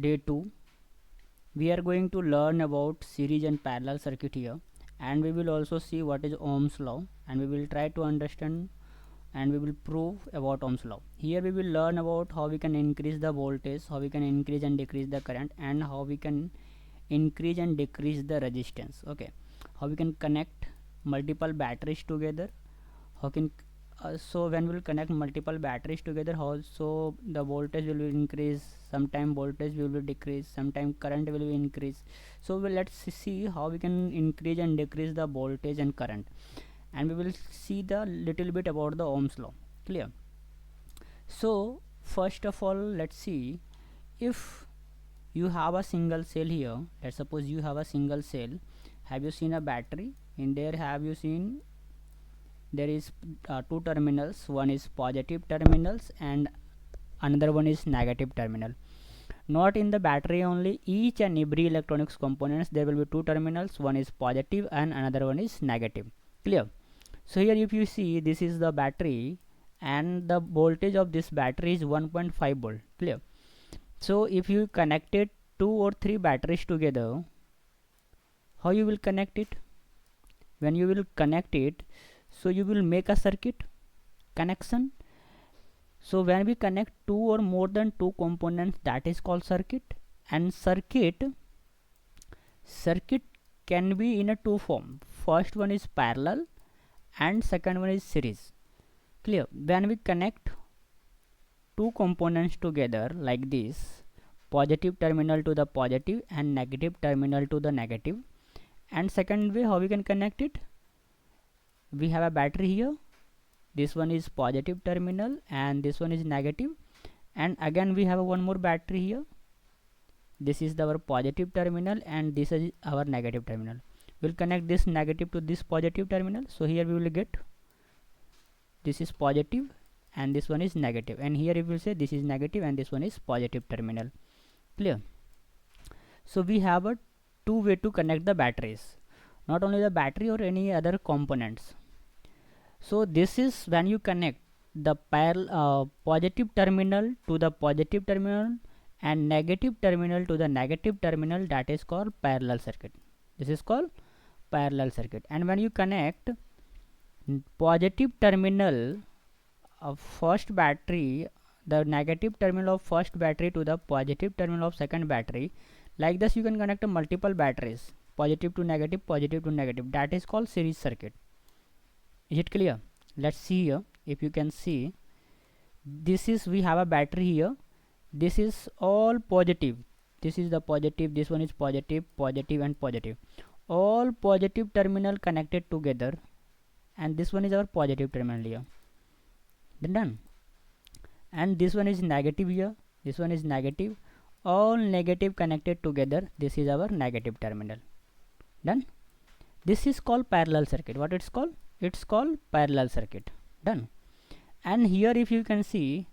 Day 2, we are going to learn about series and parallel circuit here, and we will also see what is Ohm's law, and we will try to understand and we will prove about Ohm's law. Here we will learn about how we can increase the voltage, how we can increase and decrease the current, and how we can increase and decrease the resistance. Okay, how we can connect multiple batteries together, how can so when we will connect multiple batteries together, also the voltage will increase, sometime voltage will be decrease, sometime current will be increase. So let's see how we can increase and decrease the voltage and current, and we will see the little bit about the Ohm's law. Clear? So first of all, let's see, if you have a single cell here, let's suppose you have a single cell. Have you seen a battery? In there, have you seen there is two terminals, one is positive terminals and another one is negative terminal. Not in the battery only, each and every electronics components there will be two terminals, one is positive and another one is negative. Clear? So here if you see, this is the battery and the voltage of this battery is 1.5 volt. Clear? So if you connected two or three batteries together, how you will connect it? When you will connect it, so you will make a circuit connection. So when we connect two or more than two components, that is called circuit. And circuit can be in a two form. First one is parallel and second one is series. Clear? When we connect two components together like this, positive terminal to the positive and negative terminal to the negative. And second way, how we can connect it? We have a battery here, this one is positive terminal and this one is negative, and again we have one more battery here, this is our positive terminal and this is our negative terminal. We'll connect this negative to this positive terminal, so here we will get this is positive and this one is negative, and here it will say this is negative and this one is positive terminal. Clear? So we have a two way to connect the batteries, not only the battery or any other components. So this is when you connect the positive terminal to the positive terminal and negative terminal to the negative terminal, that is called parallel circuit. This is called parallel circuit. And when you connect positive terminal of first battery, the negative terminal of first battery to the positive terminal of second battery, like this you can connect multiple batteries, positive to negative, that is called series circuit. Is it clear? Let's see here. If you can see, this is, we have a battery here, this is all positive, this is the positive, this one is positive, and positive, all positive terminal connected together, and this one is our positive terminal here. Then done. And this one is negative here, this one is negative, all negative connected together, this is our negative terminal. Done. This is called parallel circuit. What it's called? It's called parallel circuit. Done. And here if you can see,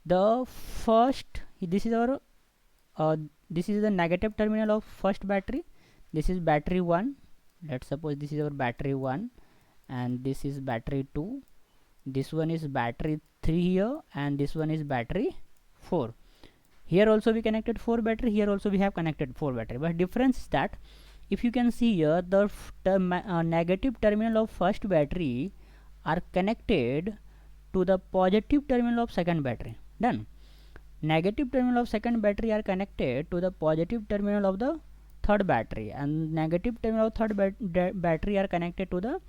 the first, this is our this is the negative terminal of first battery, this is battery 1, let's suppose this is our battery 1, and this is battery 2, this one is battery 3 here, and this one is battery 4. Here also we connected 4 battery, here also we have connected 4 battery, but difference is that if you can see here, the negative terminal of first battery are connected to the positive terminal of second battery. Done. Negative terminal of second battery are connected to the positive terminal of the third battery, and negative terminal of third battery are connected to the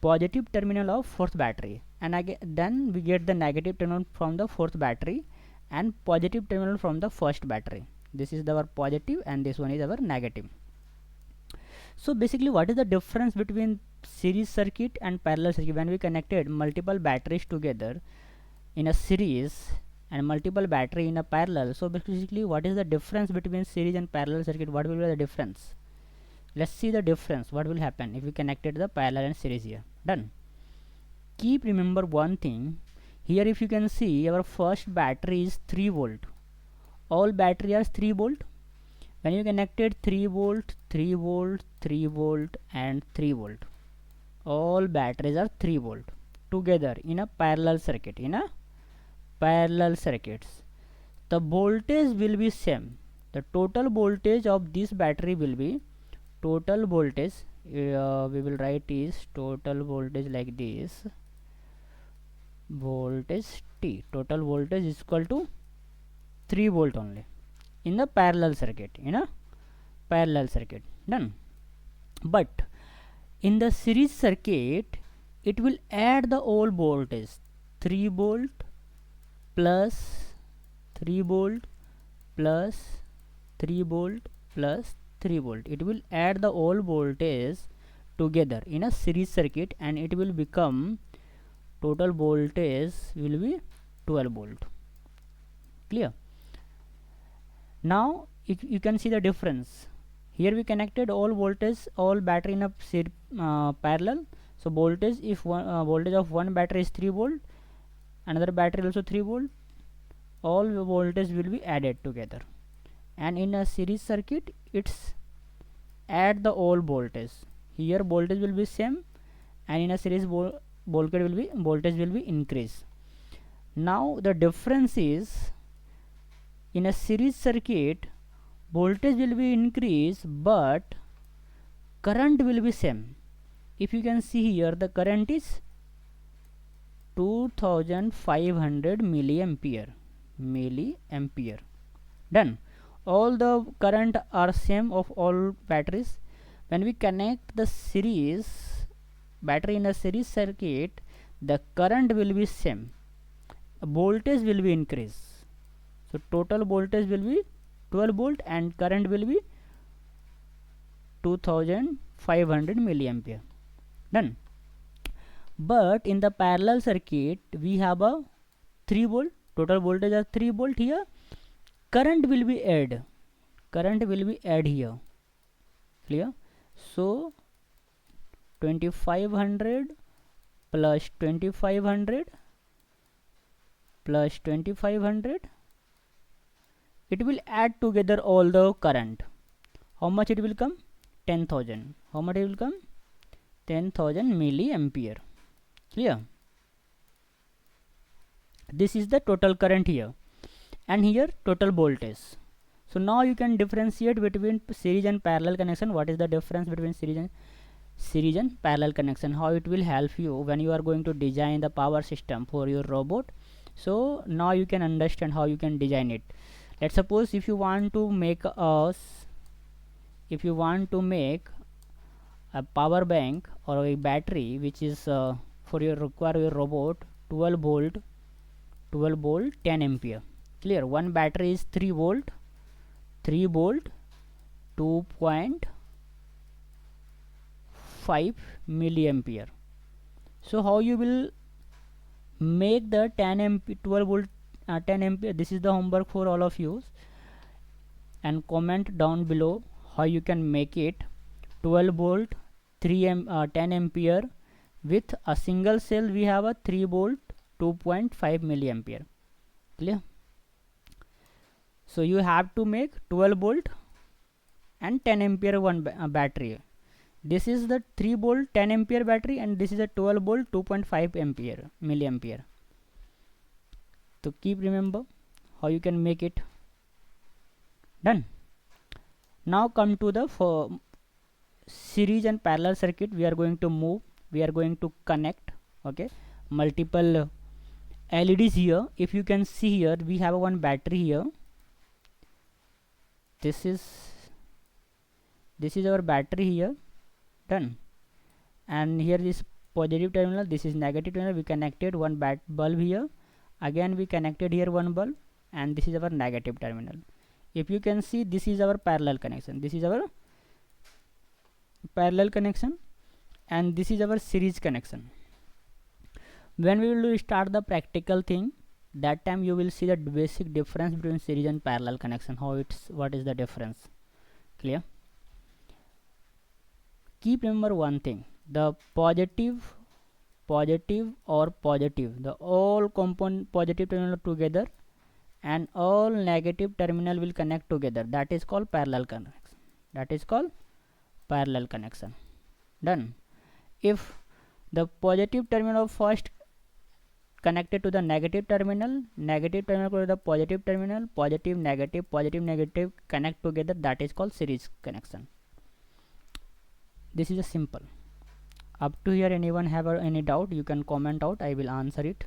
positive terminal of fourth battery, and again then we get the negative terminal from the fourth battery and positive terminal from the first battery. This is our positive and this one is our negative. So basically, what is the difference between series circuit and parallel circuit? When we connected multiple batteries together in a series and multiple battery in a parallel, so basically what is the difference between series and parallel circuit? What will be the difference? Let's see the difference. What will happen if we connected the parallel and series here? Done. Keep remember one thing here. If you can see, our first battery is 3 volt, all battery are 3 volt. When you connected 3 volt, 3 volt, 3 volt and 3 volt, all batteries are 3 volt together in a parallel circuit. In a parallel circuits, the voltage will be same. the total voltage of this battery will be total voltage, we will write is total voltage like this, voltage T, total voltage is equal to 3 volt only in the parallel circuit, in a parallel circuit. Done. But in the series circuit it will add the all voltage, 3 volt plus 3 volt plus 3 volt plus 3 volt. It will add the all voltage together in a series circuit and it will become total voltage will be 12 volt. Clear? Now you can see the difference. Here we connected all voltage, all battery in a parallel. So voltage, if voltage of one battery is 3 volt, another battery also 3 volt, all voltage will be added together. And in a series circuit it's add the all voltage. Here voltage will be same, and in a series voltage will be increase. Now the difference is, in a series circuit voltage will be increase but current will be same. If you can see here, the current is 2500 milliampere. Done. All the current are same of all batteries. When we connect the series battery in a series circuit, the current will be same, voltage will be increase. So total voltage will be 12 volt and current will be 2500 milliampere. Done. But in the parallel circuit we have a 3 volt, total voltage are 3 volt. Here current will be add here. Clear? So 2500 plus 2500 plus 2500, it will add together all the current. How much it will come? 10,000. How much it will come? 10,000 milliampere. Clear? This is the total current here, and here total voltage. So now you can differentiate between series and parallel connection. What is the difference between series and parallel connection? How it will help you when you are going to design the power system for your robot. So now you can understand how you can design it. Let's suppose if you want to make a power bank or a battery which is for your require your robot 12 volt 10 ampere. Clear? One battery is 3 volt 2.5 milliampere. So how you will make the 12 volt 10 ampere? This is the homework for all of you, and comment down below how you can make it 12 volt 10 ampere with a single cell. We have a 3 volt 2.5 milliampere. Clear? So you have to make 12 volt and 10 ampere one battery. This is the 3 volt 10 ampere battery and this is a 12 volt 2.5 milliampere. So keep remember how you can make it. Done. Now come to the series and parallel circuit. We are going to move, we are going to connect, okay, multiple LEDs here. If you can see here, we have one battery here. This is our battery here. Done. And here is positive terminal, this is negative terminal. We connected one bulb here, again we connected here one bulb, and this is our negative terminal. If you can see, this is our parallel connection, this is our parallel connection, and this is our series connection. When we will start the practical thing, that time you will see the basic difference between series and parallel connection, what is the difference. Clear? Keep remember one thing, the positive, the all component positive terminal together and all negative terminal will connect together. That is called parallel connection. Done. If the positive terminal of first connected to the negative terminal to the positive terminal, positive negative connect together, that is called series connection. This is a simple. Up to here, anyone have any doubt, you can comment out, I will answer it.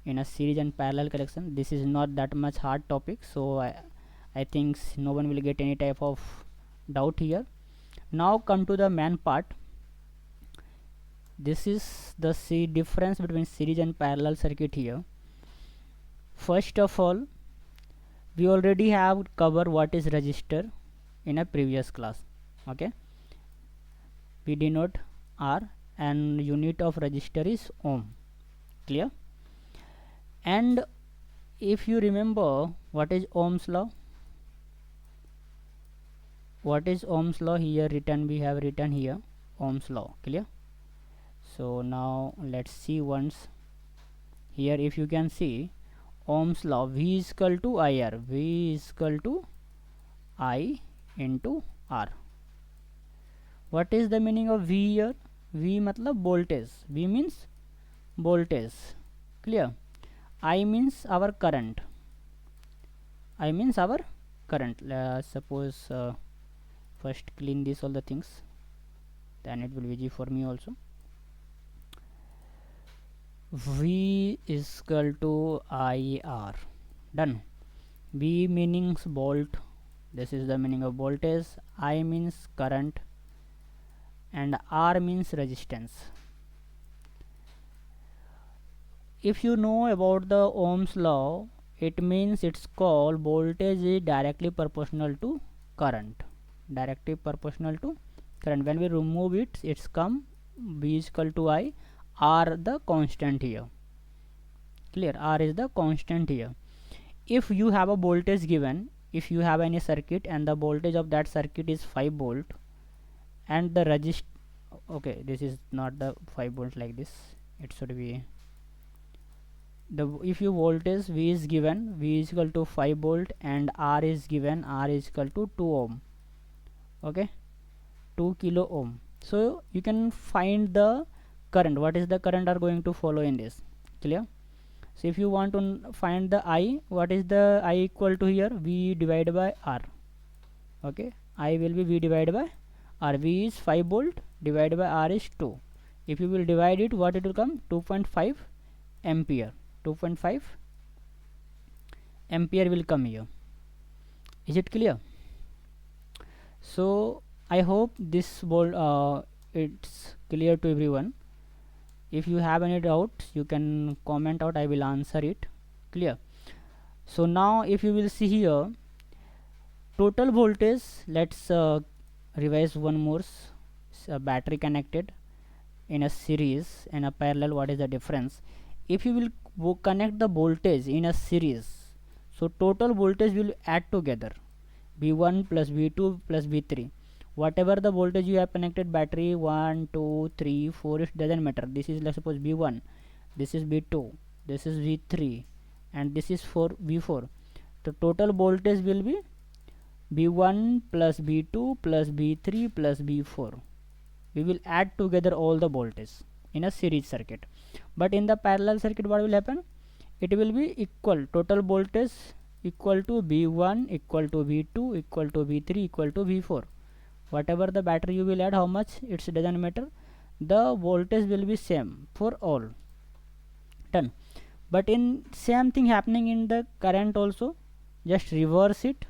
In a series and parallel connection, this is not that much hard topic, so I think no one will get any type of doubt here. Now come to the main part. This is the difference between series and parallel circuit here. First of all, we already have covered what is resistor in a previous class. Okay, we denote R and unit of resistor is ohm. Clear? And if you remember, what is Ohm's law? What is Ohm's law? Here written, we have written here Ohm's law. Clear? So now let's see once. Here if you can see Ohm's law, V is equal to IR, V is equal to I into R. What is the meaning of V here? V matlab voltage, V means voltage. Clear? I means our current. I means our current. Suppose first clean this all the things, then it will be easy for me also. V is equal to IR. Done. V means volt, this is the meaning of voltage. I means current and R means resistance. If you know about the Ohm's law, it means it's called voltage is directly proportional to current. Directly proportional to current. When we remove it, it's come V is equal to I, R the constant here. Clear? R is the constant here. If you have a voltage given, if you have any circuit and the voltage of that circuit is 5 volt and the resist, okay, this is not the 5 volt like this, it should be the, if you voltage V is given, V is equal to 5 volt and R is given, R is equal to 2 ohm. Okay, 2 kilo ohm. So you can find the current, what is the current are going to follow in this. Clear? So if you want to find the I, what is the I equal to here? V divided by R. Okay, I will be V divided by R. V is 5 volt divided by R is 2. If you will divide it, what it will come? 2.5 ampere. 2.5 ampere will come here. Is it clear? So I hope this it's clear to everyone. If you have any doubts, you can comment out, I will answer it. Clear? So now if you will see here, total voltage, let's revise one more. Battery connected in a series and a parallel, what is the difference? If you will connect the voltage in a series, so total voltage will add together, V1 plus V2 plus V3. Whatever the voltage you have connected, battery 1, 2, 3, 4, it doesn't matter. This is, let's suppose V1, this is V2, this is V3 and this is for V4. The total voltage will be V1 plus V2 plus V3 plus V4. We will add together all the voltage in a series circuit. But in the parallel circuit, what will happen? It will be equal, total voltage equal to V1 equal to V2 equal to V3 equal to V4. Whatever the battery you will add, how much, it doesn't matter, the voltage will be same for all. Done. But in same thing happening in the current also, just reverse it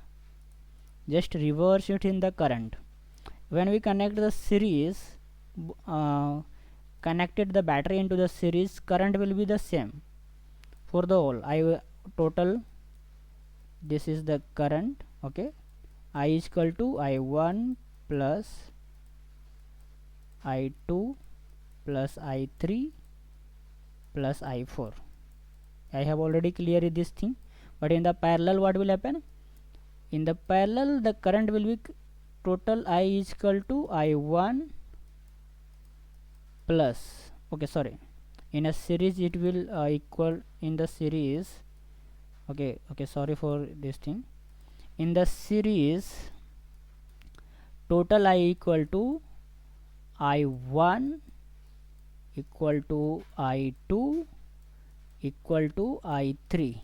in the current. When we connect the series, connected the battery into the series, current will be the same for the whole. Total, this is the current. Okay, I is equal to I1 plus I2 plus I3 plus I4. I have already cleared this thing. But in the parallel, what will happen? In the parallel, the current will be total I is equal to I1 plus, okay, sorry, in a series it will equal in the series, okay, sorry for this thing. In the series, total I equal to I1 equal to I2 equal to I3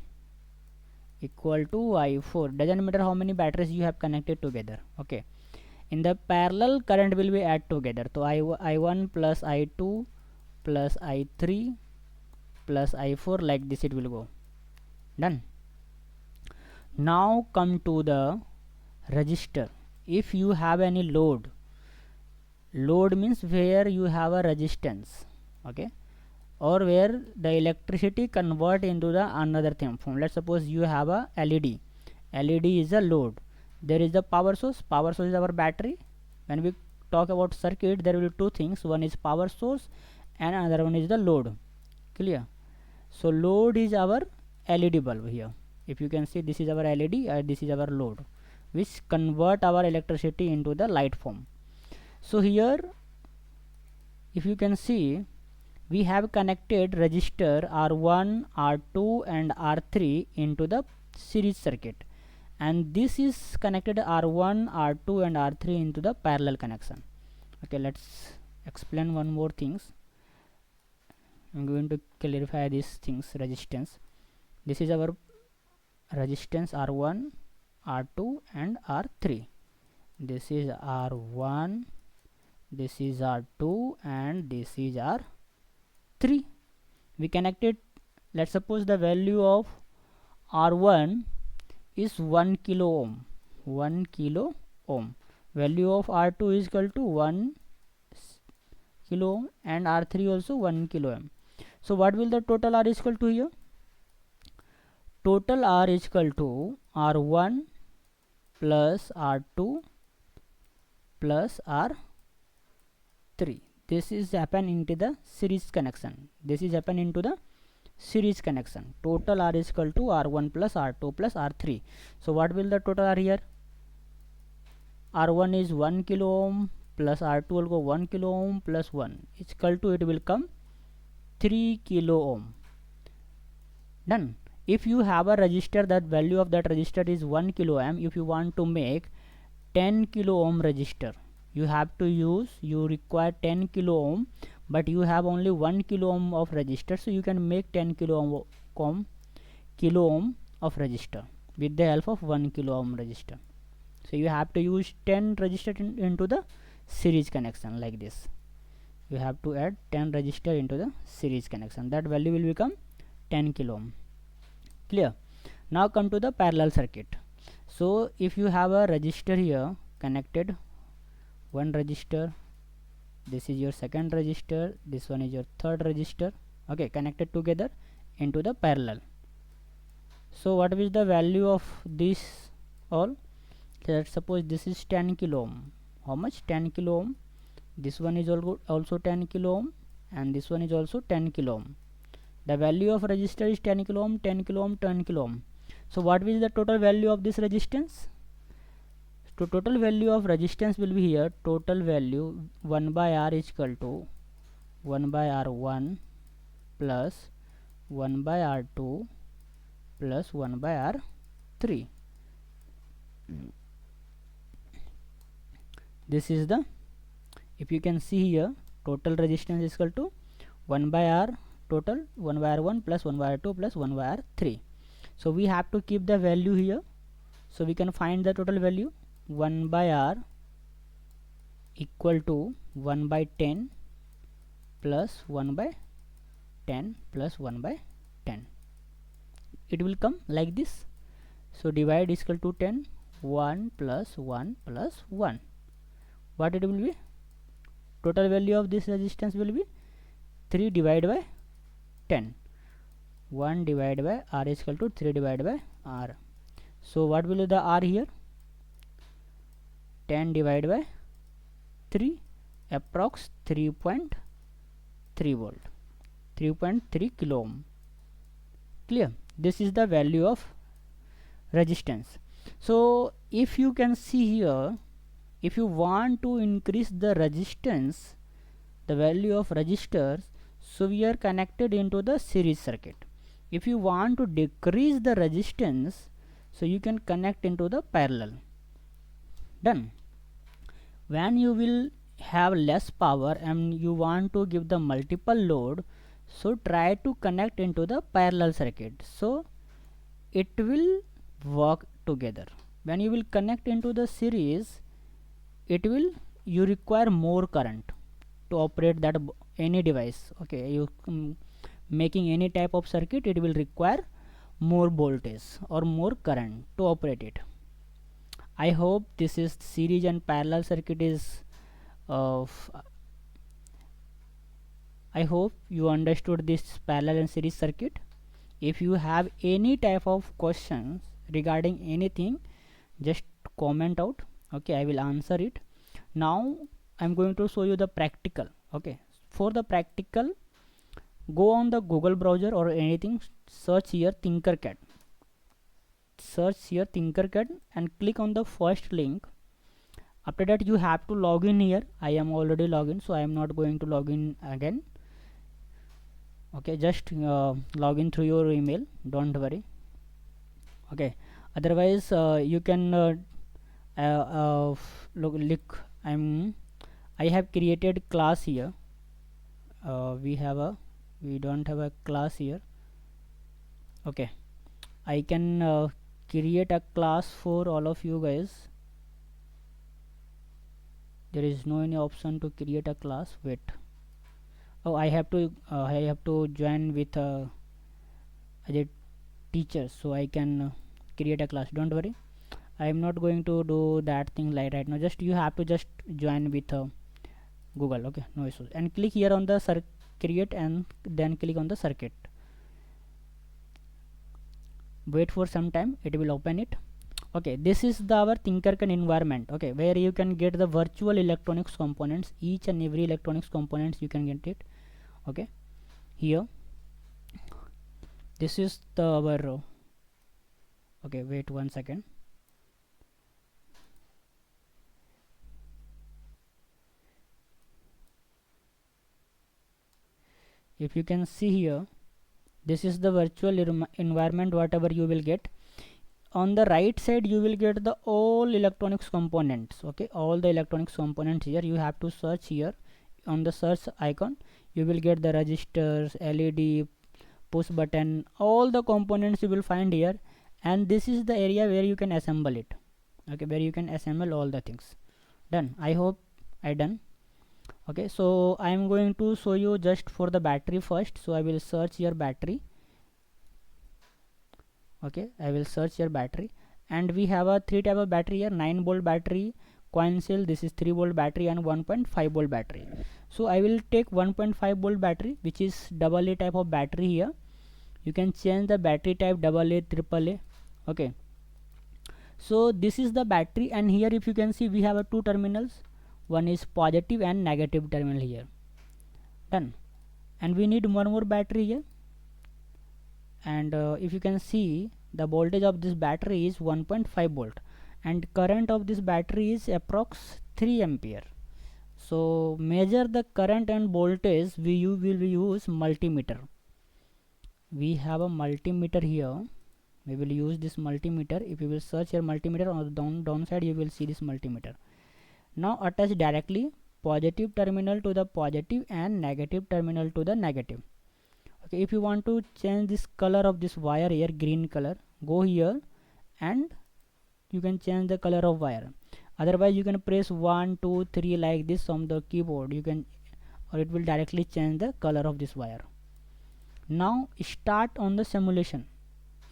equal to I4. Doesn't matter how many batteries you have connected together. Okay, in the parallel current will be add together. So I1 plus I2 plus I3 plus I4, like this it will go. Done. Now come to the resistor. If you have any load means where you have a resistance, okay, or where the electricity convert into the another thing form. Let's suppose you have a LED is a load. There is the power source is our battery. When we talk about circuit, there will be two things, one is power source and another one is the load. Clear? So load is our LED bulb here. If you can see, this is our LED and this is our load, which convert our electricity into the light form. So here if you can see, we have connected resistor R1, R2 and R3 into the series circuit, and this is connected R1, R2 and R3 into the parallel connection. Okay, let's explain one more things. I'm going to clarify these things. Resistance, this is our resistance R1, R2 and R3. This is R1, this is R2 and this is R3. We connected, let's suppose the value of R1 is 1 kilo ohm, 1 kilo ohm. Value of R2 is equal to 1 kilo ohm and R3 also 1 kilo ohm. So what will the total R is equal to here? Total R is equal to R1 plus R2 plus R3. This is happen into the series connection. This is happen into the series connection. Total R is equal to R1 plus R2 plus R3. So what will the total R here? R1 is 1 kilo ohm plus R2 will go 1 kilo ohm plus 1 is equal to, it will come 3 kilo ohm. Done. If you have a resistor, that value of that resistor is 1 kilo ohm. If you want to make 10 kilo ohm resistor, you have to use, you require 10 kilo ohm, but you have only 1 kilo ohm of resistor, so you can make 10 kilo ohm of resistor with the help of 1 kilo ohm resistor. So you have to use 10 resistor into the series connection, like this. You have to add 10 resistor into the series connection. That value will become 10 kilo ohm. Clear? Now come to the parallel circuit. So if you have a resistor here connected, one resistor, this is your second resistor, this one is your third resistor, okay, connected together into the parallel. So what is the value of this all? Let's suppose this is 10 kilo ohm. How much? 10 kilo ohm. This one is also 10 kilo ohm and this one is also 10 kilo ohm. The value of resistor is 10 kilo ohm, 10 kilo ohm, 10 kilo ohm. So what is the total value of this resistance? So total value of resistance will be here, total value 1 by R is equal to 1 by R1 plus 1 by R2 plus 1 by R3. This is the, if you can see here, total resistance is equal to 1 by R total, 1 by R1 plus 1 by R2 plus 1 by R3. So we have to keep the value here, so we can find the total value. 1 by R equal to 1 by 10 plus 1 by 10 plus 1 by 10. It will come like this. So divide is equal to 10, 1 plus 1 plus 1. What it will be? Total value of this resistance will be 3 divided by 10. 1 divided by R is equal to 3 divided by R. So what will be the R here? 10 divided by 3, approx 3.3 volt, 3.3 kilo ohm. Clear? This is the value of resistance. So if you can see here, if you want to increase the resistance, the value of resistors, so we are connected into the series circuit. If you want to decrease the resistance, so you can connect into the parallel. Done. When you will have less power and you want to give the multiple load, so try to connect into the parallel circuit, so it will work together. When you will connect into the series, it will, you require more current to operate that any device. Okay, you making any type of circuit, it will require more voltage or more current to operate it. I hope this is series and parallel circuit is I hope you understood this parallel and series circuit. If you have any type of questions regarding anything, just comment out. Okay, I will answer it. Now I'm going to show you the practical. Okay, for the practical, go on the Google browser or anything, search here Tinkercad. Search here Tinkercad and click on the first link. After that you have to log in here. I am already logged in, so I am not going to log in again. Okay, just log in through your email, don't worry. Okay, otherwise you can look, I have created class here. We don't have a class here. Okay, I can create a class for all of you guys. There is no any option to create a class. Wait, oh, I have to join with as a teacher, so I can create a class. Don't worry, I am not going to do that thing like right now. Just you have to just join with Google. Okay, no issues, and click here on the create and then click on the circuit. Wait for some time, it will open it. Okay, this is our Tinkercad environment. Okay, where you can get the virtual electronics components, each and every electronics components you can get it. Okay, here this is the our okay, wait 1 second. If you can see here, this is the virtual environment whatever you will get. On the right side you will get the all electronics components. Okay, all the electronics components here. You have to search here on the search icon. You will get the registers, LED, push button, all the components you will find here, and this is the area where you can assemble it. Okay, where you can assemble all the things. Done. I hope I done. Okay, so I am going to show you just for the battery first. So I will search here battery. Okay, I will search here battery, and we have a 3 type of battery here: 9-volt battery, coin cell, this is 3-volt battery, and 1.5-volt battery. So I will take 1.5-volt battery, which is AA type of battery here. You can change the battery type AA, AAA. Okay, so this is the battery, and here if you can see we have a 2 terminals. One is positive and negative terminal here. Done. And we need one more battery here, and if you can see the voltage of this battery is 1.5 volt, and current of this battery is approx 3 ampere. So measure the current and voltage, will use multimeter. We have a multimeter here. We will use this multimeter. If you will search here multimeter, on the down side you will see this multimeter. Now attach directly positive terminal to the positive and negative terminal to the negative. Okay, if you want to change this color of this wire here, green color, go here and you can change the color of wire. Otherwise you can press 1 2 3 like this on the keyboard, you can, or it will directly change the color of this wire. Now start on the simulation.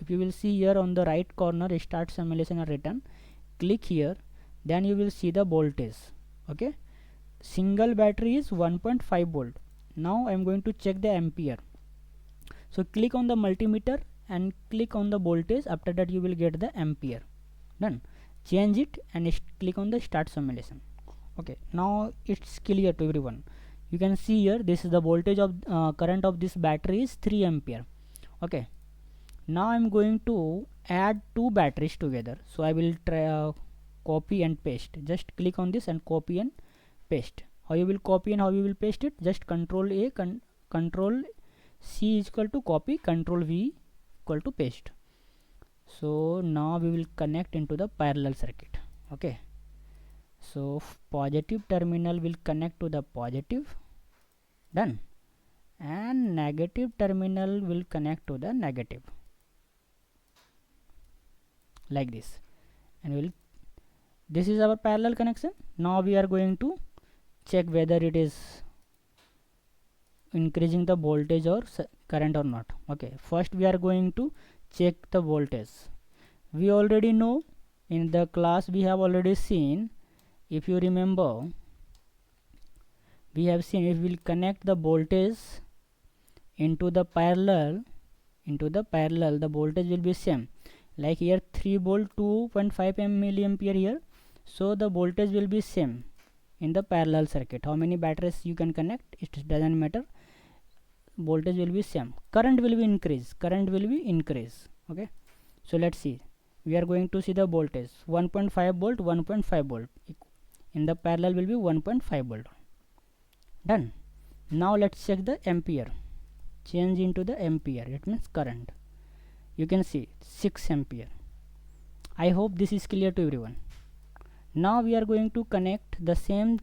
If you will see here on the right corner, start simulation are written. Click here, then you will see the voltage. Okay, single battery is 1.5 volt. Now I am going to check the ampere. So click on the multimeter and click on the voltage. After that you will get the ampere. Done. Change it and click on the start simulation. Okay, now it's clear to everyone. You can see here, this is the voltage of current of this battery is 3 ampere. Okay, now I'm going to add 2 batteries together. So I will try copy and paste. Just click on this and copy and paste. How you will copy and how you will paste it? Just Control A, Control C is equal to copy, Control V equal to paste. So now we will connect into the parallel circuit. Okay, So positive terminal will connect to the positive, done, and negative terminal will connect to the negative, like this. And this is our parallel connection. Now we are going to check whether it is increasing the voltage or current or not. Okay, first we are going to check the voltage. We already know, in the class we have already seen, if you remember, we have seen if we will connect the voltage into the parallel, the voltage will be same. Like here 3 volt 2.5 milliampere here, so the voltage will be same in the parallel circuit. How many batteries you can connect, it doesn't matter, voltage will be same. Current will be increase. Okay, so let's see. We are going to see the voltage 1.5 volt 1.5 volt in the parallel will be 1.5 volt, done. Now let's check the ampere, change into the ampere, it means current. You can see 6 ampere. I hope this is clear to everyone. Now we are going to connect the same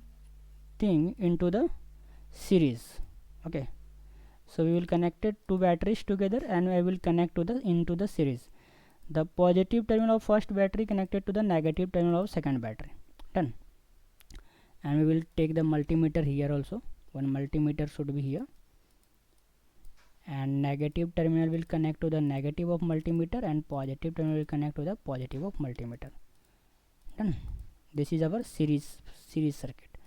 thing into the series. Okay, so we will connect it two batteries together, and I will connect to the into the series. The positive terminal of first battery connected to the negative terminal of second battery, done. And we will take the multimeter here also. One multimeter should be here, and negative terminal will connect to the negative of multimeter, and positive terminal will connect to the positive of multimeter, done. This is our series circuit.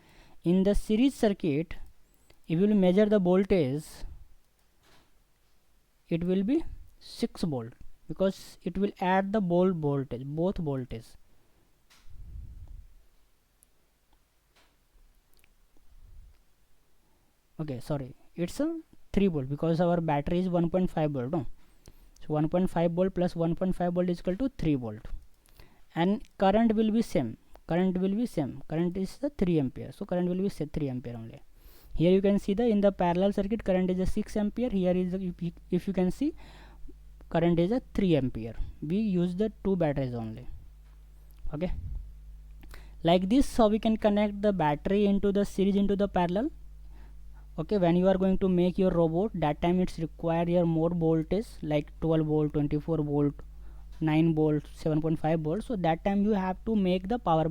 In the series circuit, if you will measure the voltage, it will be 6 volt, because it will add the both voltage. Okay, sorry, it's a 3 volt because our battery is 1.5 volt, no? So 1.5 volt plus 1.5 volt is equal to 3 volt, and current will be same. Current is the 3 ampere, so current will be 3 ampere only. Here you can see the in the parallel circuit current is a 6 ampere. Here is if you can see, current is a 3 ampere. We use the two batteries only. Okay, like this, how we can connect the battery into the series into the parallel. Okay, when you are going to make your robot, that time it's require your more voltage, like 12 volt 24 volt 9 volt 7.5 volt. So that time you have to make the power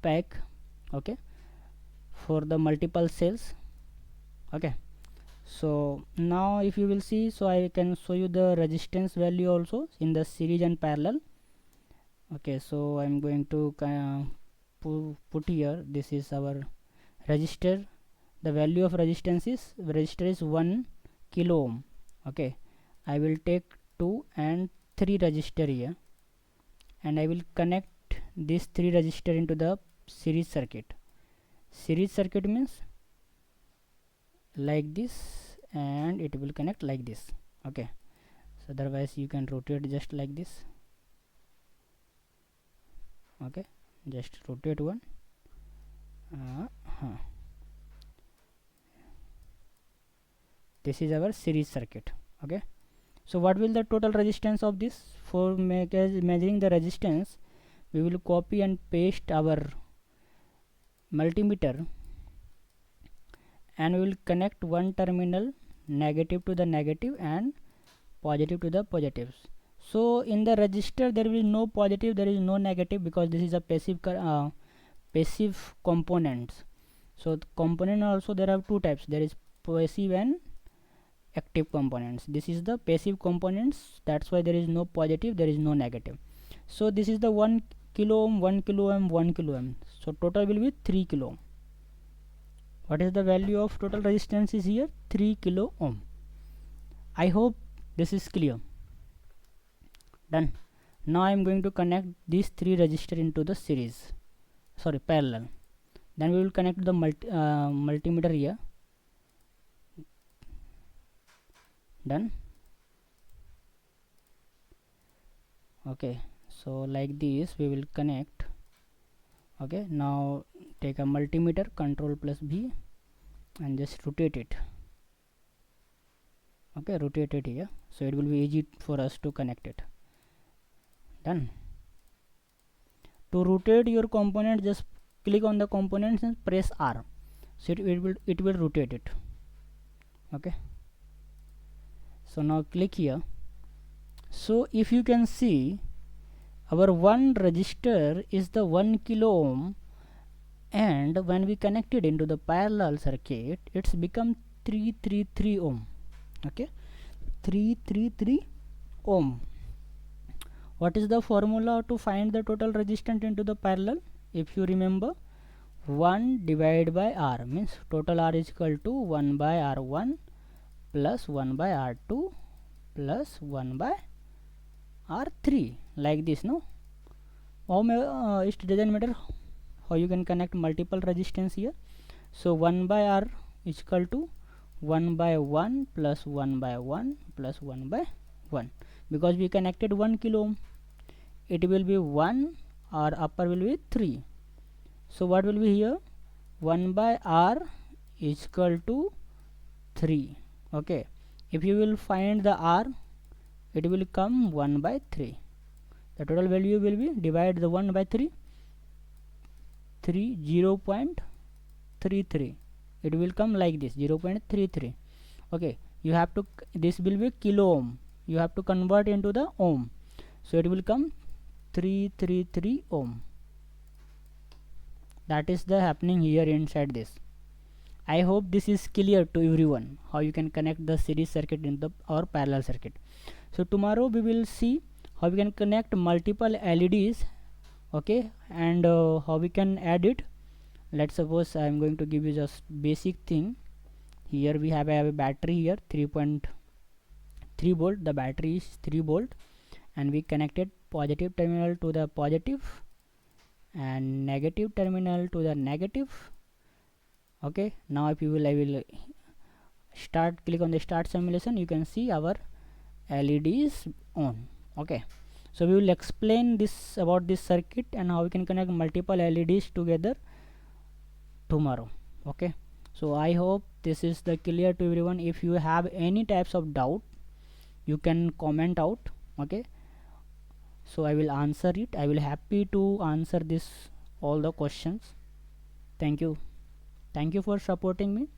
pack, okay, for the multiple cells. Okay, so now if you will see, so I can show you the resistance value also in the series and parallel. Okay, so I'm going to put here, this is our resistor. The value of resistor is 1 kilo ohm. Okay, I will take 2 and 3 resistor here, and I will connect these 3 resistor into the series circuit. Series circuit means like this, and it will connect like this. Okay, so otherwise you can rotate just like this. Okay, just rotate one. This is our series circuit. Okay, so what will the total resistance of this? For measuring the resistance, we will copy and paste our multimeter, and we will connect one terminal negative to the negative and positive to the positives. So in the resistor there will be no positive, there is no negative, because this is a passive components. So the component also there are two types, there is passive and active components. This is the passive components, that's why there is no positive, there is no negative. So this is the 1 kilo ohm 1 kilo ohm 1 kilo ohm, so total will be 3 kilo ohm. What is the value of total resistance is here? 3 kilo ohm. I hope this is clear. Done. Now I am going to connect these 3 resistor into the series, sorry, parallel. Then we will connect the multimeter here. Done. Okay, so like this we will connect. Okay, now take a multimeter, control plus B, and just rotate it. Okay, rotate it here, so it will be easy for us to connect it. Done. To rotate your component, just click on the components and press R, so it will rotate it. Okay, so now click here. So if you can see, our one resistor is the 1 kilo ohm, and when we connect it into the parallel circuit, it's become 333 ohm. Okay, 333 ohm. What is the formula to find the total resistance into the parallel? If you remember, 1 divided by R, means total R is equal to 1 by R1 plus 1 by R2 plus 1 by R3, like this, no? It doesn't matter how you can connect multiple resistance here. So 1 by R is equal to 1 by 1 plus 1 by 1 plus 1 by 1, because we connected 1 kilo ohm, it will be 1, or upper will be 3. So what will be here? 1 by R is equal to 3. Okay, if you will find the R, it will come 1 by 3. The total value will be, divide the 1 by 3, 0.33. It will come like this, 0.33. Okay, you have to, this will be kilo ohm, you have to convert into the ohm, so it will come 333 ohm. That is the happening here inside this. I hope this is clear to everyone, how you can connect the series circuit in the or parallel circuit. So tomorrow we will see how we can connect multiple LEDs, okay, and how we can add it. Let's suppose I am going to give you just basic thing. Here we have a battery here, 3.3 volt. The battery is 3 volt, and we connected positive terminal to the positive and negative terminal to the negative. Okay, now if you will, I will start, click on the start simulation. You can see our LED is on. Okay, so we will explain this about this circuit and how we can connect multiple LEDs together tomorrow. Okay, so I hope this is the clear to everyone. If you have any types of doubt, you can comment out. Okay, so I will answer it. I will happy to answer this all the questions. Thank you for supporting me.